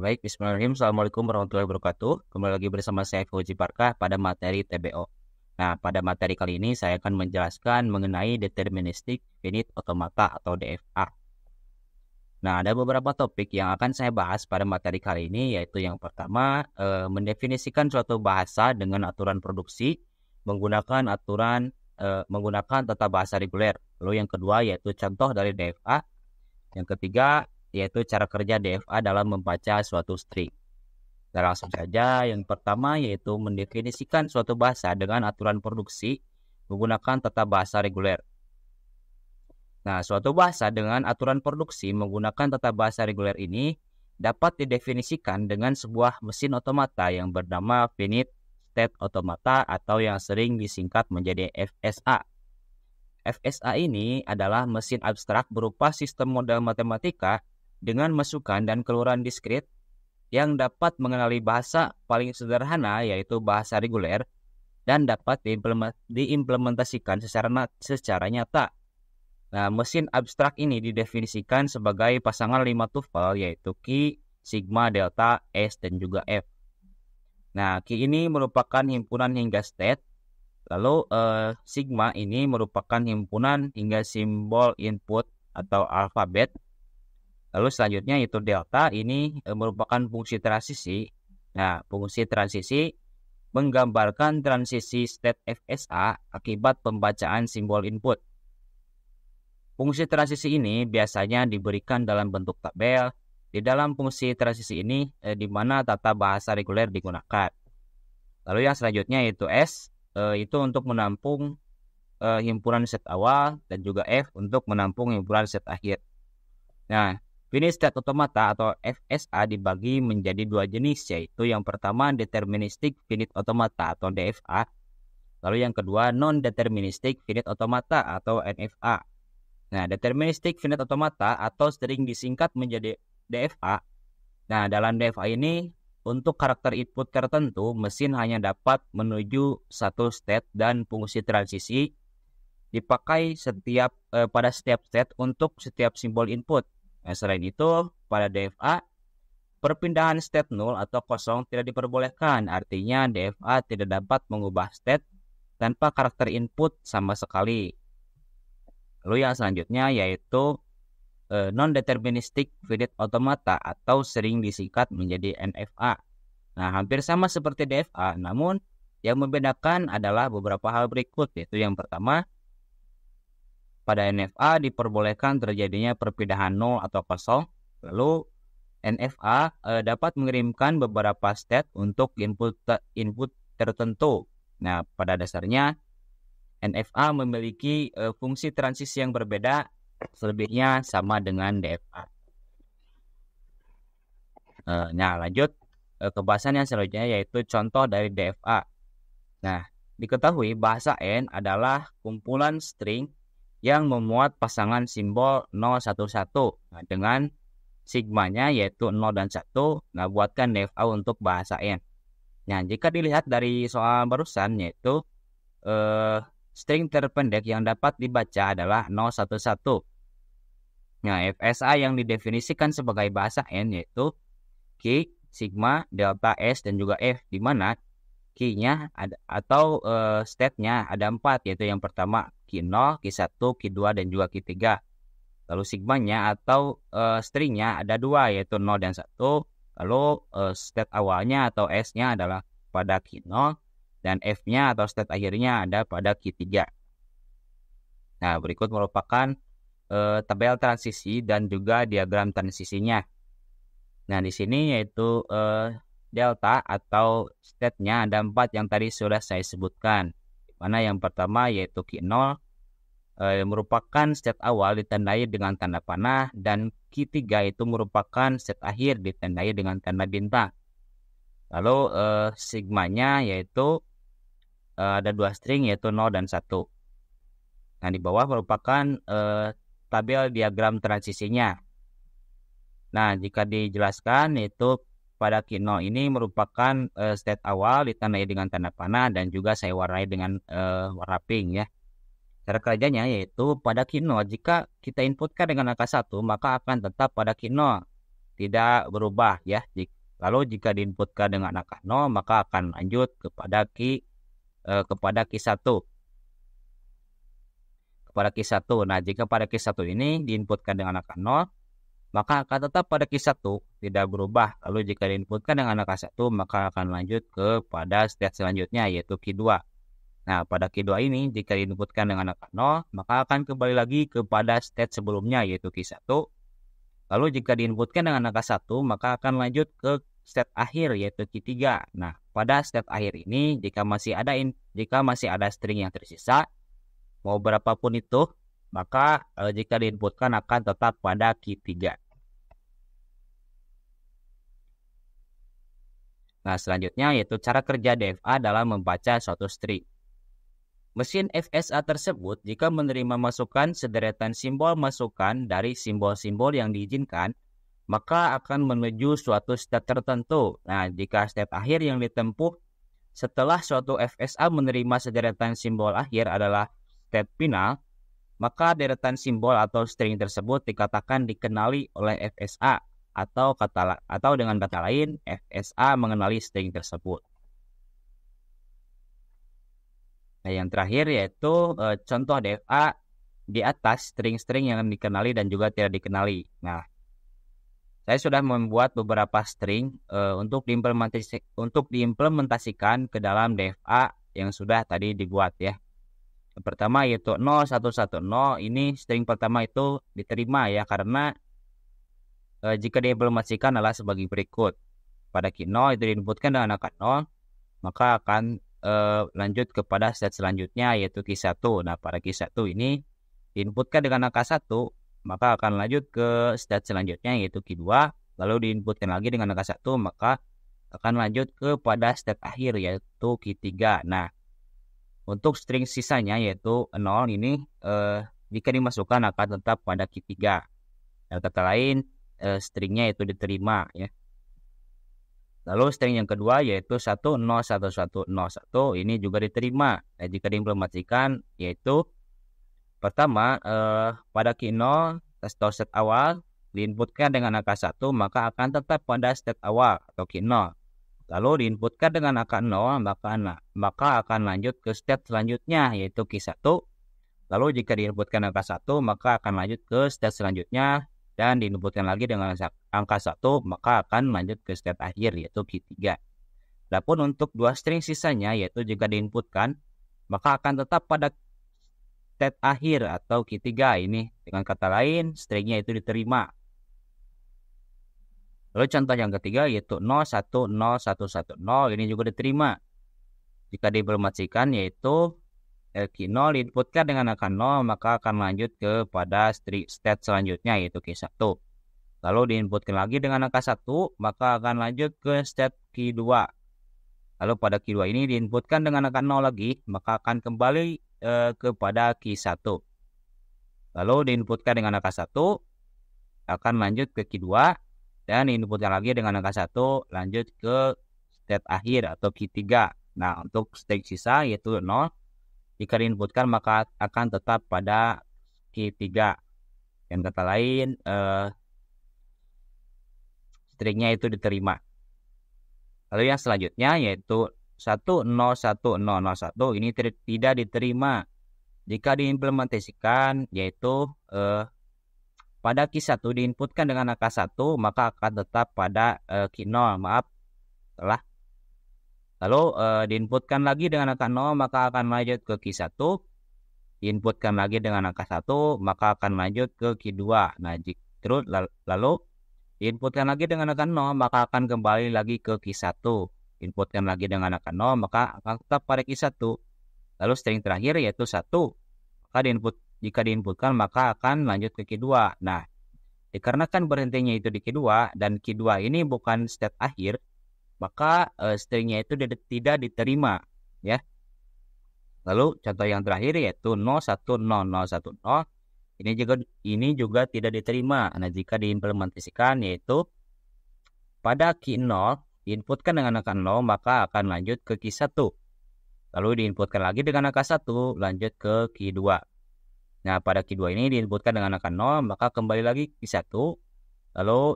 Baik, bismillahirrahmanirrahim. Assalamualaikum warahmatullahi wabarakatuh. Kembali lagi bersama saya Fauzi Barkah pada materi TBO. Nah, pada materi kali ini saya akan menjelaskan mengenai deterministik finite automata atau DFA. Nah, ada beberapa topik yang akan saya bahas pada materi kali ini, yaitu yang pertama, mendefinisikan suatu bahasa dengan aturan produksi menggunakan tata bahasa reguler. Lalu yang kedua yaitu contoh dari DFA. Yang ketiga yaitu cara kerja DFA dalam membaca suatu string. Nah, langsung saja, yang pertama yaitu mendefinisikan suatu bahasa dengan aturan produksi menggunakan tata bahasa reguler. Nah, suatu bahasa dengan aturan produksi menggunakan tata bahasa reguler ini dapat didefinisikan dengan sebuah mesin otomata yang bernama finite state automata atau yang sering disingkat menjadi FSA. FSA ini adalah mesin abstrak berupa sistem model matematika dengan masukan dan keluaran diskrit yang dapat mengenali bahasa paling sederhana yaitu bahasa reguler dan dapat diimplementasikan secara nyata. Nah, mesin abstrak ini didefinisikan sebagai pasangan 5 tufel yaitu Q, sigma, delta, S, dan juga F. Nah, Q ini merupakan himpunan hingga state, lalu sigma ini merupakan himpunan hingga simbol input atau alfabet. Lalu selanjutnya yaitu delta ini merupakan fungsi transisi. Nah, fungsi transisi menggambarkan transisi state FSA akibat pembacaan simbol input. Fungsi transisi ini biasanya diberikan dalam bentuk tabel. Di dalam fungsi transisi ini di mana tata bahasa reguler digunakan. Lalu yang selanjutnya yaitu S, itu untuk menampung himpunan set awal, dan juga F untuk menampung himpunan set akhir. Nah, finite state automata atau FSA dibagi menjadi dua jenis, yaitu yang pertama deterministic finite automata atau DFA, lalu yang kedua non-deterministic finite automata atau NFA. Nah, deterministic finite automata atau sering disingkat menjadi DFA. Nah, dalam DFA ini untuk karakter input tertentu, mesin hanya dapat menuju satu state dan fungsi transisi dipakai pada setiap state untuk setiap simbol input. Nah, selain itu, pada DFA, perpindahan state 0 atau kosong tidak diperbolehkan. Artinya, DFA tidak dapat mengubah state tanpa karakter input sama sekali. Lalu yang selanjutnya yaitu non-deterministic finite automata atau sering disingkat menjadi NFA. Nah, hampir sama seperti DFA, namun yang membedakan adalah beberapa hal berikut, yaitu yang pertama, pada NFA diperbolehkan terjadinya perpindahan 0 atau kosong. Lalu NFA dapat mengirimkan beberapa state untuk input tertentu. Nah, pada dasarnya NFA memiliki fungsi transisi yang berbeda, selebihnya sama dengan DFA. Nah, lanjut ke bahasan yang selanjutnya yaitu contoh dari DFA. Nah, diketahui bahasa N adalah kumpulan string yang memuat pasangan simbol 0, 1, 1. Nah, dengan sigmanya yaitu 0 dan 1. Nah, buatkan DFA untuk bahasa N. Nah, jika dilihat dari soal barusan yaitu string terpendek yang dapat dibaca adalah 0, 1, 1. Nah, FSA yang didefinisikan sebagai bahasa N yaitu Q, sigma, delta, S, dan juga F, di mana Q-nya atau state-nya ada 4, yaitu yang pertama Q0, Q1, Q2, dan juga Q3. Lalu sigmanya atau string-nya ada 2, yaitu 0 dan 1. Lalu state awalnya atau S-nya adalah pada Q0, dan F-nya atau state akhirnya ada pada Q3. Nah, berikut merupakan tabel transisi dan juga diagram transisinya. Nah, di sini yaitu delta atau state-nya ada 4 yang tadi sudah saya sebutkan. Mana yang pertama yaitu Q0 merupakan state awal ditandai dengan tanda panah, dan Q3 itu merupakan state akhir ditandai dengan tanda bintang. Lalu sigmanya yaitu ada 2 string yaitu 0 dan 1. Nah, di bawah merupakan tabel diagram transisinya. Nah, jika dijelaskan yaitu pada Q0 ini merupakan state awal ditandai dengan tanda panah dan juga saya warnai dengan warna pink ya. Cara kerjanya yaitu pada Q0 jika kita inputkan dengan angka 1 maka akan tetap pada Q0, tidak berubah ya. Lalu jika diinputkan dengan angka 0, maka akan lanjut kepada Q1. Kepada Q1. Nah, jika pada Q1 ini diinputkan dengan angka 0, maka akan tetap pada Q1, tidak berubah. Lalu jika diinputkan dengan angka 1, maka akan lanjut kepada state selanjutnya, yaitu Q2. Nah, pada Q2 ini jika diinputkan dengan angka 0, maka akan kembali lagi kepada state sebelumnya, yaitu Q1. Lalu jika diinputkan dengan angka 1, maka akan lanjut ke state akhir, yaitu Q3. Nah, pada state akhir ini jika masih ada string yang tersisa, mau berapapun itu, maka jika diinputkan akan tetap pada Q3. Nah, selanjutnya yaitu cara kerja DFA dalam membaca suatu string. Mesin FSA tersebut jika menerima masukan sederetan simbol masukan dari simbol-simbol yang diizinkan, maka akan menuju suatu state tertentu. Nah, jika state akhir yang ditempuh setelah suatu FSA menerima sederetan simbol akhir adalah state final, maka deretan simbol atau string tersebut dikatakan dikenali oleh FSA, atau dengan kata lain, FSA mengenali string tersebut. Nah, yang terakhir yaitu contoh DFA di atas string-string yang dikenali dan juga tidak dikenali. Nah, saya sudah membuat beberapa string untuk diimplementasikan ke dalam DFA yang sudah tadi dibuat ya. Yang pertama yaitu 0110, ini string pertama itu diterima ya, karena jika diimplementasikan adalah sebagai berikut. Pada Q0 itu diinputkan dengan angka 0, maka akan lanjut kepada state selanjutnya yaitu Q1. Nah, pada Q1 ini diinputkan dengan angka 1, maka akan lanjut ke state selanjutnya yaitu Q2. Lalu diinputkan lagi dengan angka 1, maka akan lanjut kepada state akhir yaitu Q3. Nah, untuk string sisanya yaitu 0 ini jika dimasukkan akan tetap pada Q3. Nah, kata lain stringnya itu diterima ya. Lalu string yang kedua yaitu 101101 ini juga diterima. Nah, jika diimplementasikan yaitu pertama pada Q0 atau state awal diinputkan dengan angka 1, maka akan tetap pada state awal atau Q0. Lalu diinputkan dengan angka 0, maka akan lanjut ke state selanjutnya yaitu Q1. Lalu jika diinputkan angka 1, maka akan lanjut ke state selanjutnya, dan diinputkan lagi dengan angka 1, maka akan lanjut ke state akhir yaitu Q3. Adapun untuk dua string sisanya yaitu jika diinputkan, maka akan tetap pada state akhir atau Q3 ini. Dengan kata lain, stringnya itu diterima. Lalu contoh yang ketiga yaitu 010110, ini juga diterima. Jika diimplementasikan yaitu Q0 diinputkan dengan angka 0, maka akan lanjut kepada state selanjutnya yaitu Q1. Lalu diinputkan lagi dengan angka 1, maka akan lanjut ke state Q2. Lalu pada Q2 ini diinputkan dengan angka 0 lagi, maka akan kembali kepada Q1. Lalu diinputkan dengan angka 1, akan lanjut ke Q2, dan diinputkan lagi dengan angka 1, lanjut ke state akhir atau Q3. Nah, untuk state sisa yaitu 0, jika diinputkan maka akan tetap pada Q3. Yang kata lain, stringnya itu diterima. Lalu yang selanjutnya yaitu 101001 ini tidak diterima. Jika diimplementasikan yaitu pada Q1 diinputkan dengan angka 1, maka akan tetap pada Q0. Salah. Lalu diinputkan lagi dengan angka 0, maka akan lanjut ke Q1. Diinputkan lagi dengan angka 1, maka akan lanjut ke Q2. Nah, terus lalu diinputkan lagi dengan angka 0, maka akan kembali lagi ke Q1. Inputkan lagi dengan angka 0, maka akan tetap pada Q1. Lalu string terakhir yaitu 1. Jika diinputkan maka akan lanjut ke Q2. Nah, dikarenakan berhentinya itu di Q2 dan Q2 ini bukan state akhir, maka stringnya itu tidak diterima ya. Lalu contoh yang terakhir yaitu 010010, ini juga tidak diterima. Nah, jika diimplementasikan yaitu pada Q0 diinputkan dengan angka 0, maka akan lanjut ke Q1. Lalu diinputkan lagi dengan angka 1, lanjut ke Q2. Nah, pada Q2 ini diinputkan dengan angka 0, maka kembali lagi Q1. Lalu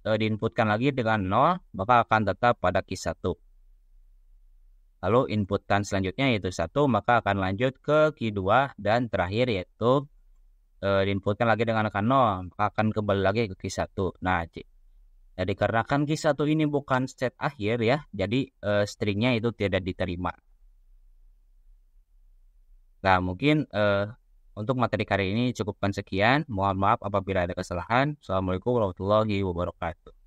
diinputkan lagi dengan 0, maka akan tetap pada Q1. Lalu inputkan selanjutnya yaitu 1, maka akan lanjut ke Q2 dan terakhir yaitu diinputkan lagi dengan angka 0, maka akan kembali lagi ke Q1. Nah, jadi karena kan Q1 ini bukan state akhir ya, jadi stringnya itu tidak diterima. Nah, mungkin untuk materi kali ini cukupkan sekian. Mohon maaf apabila ada kesalahan. Assalamualaikum warahmatullahi wabarakatuh.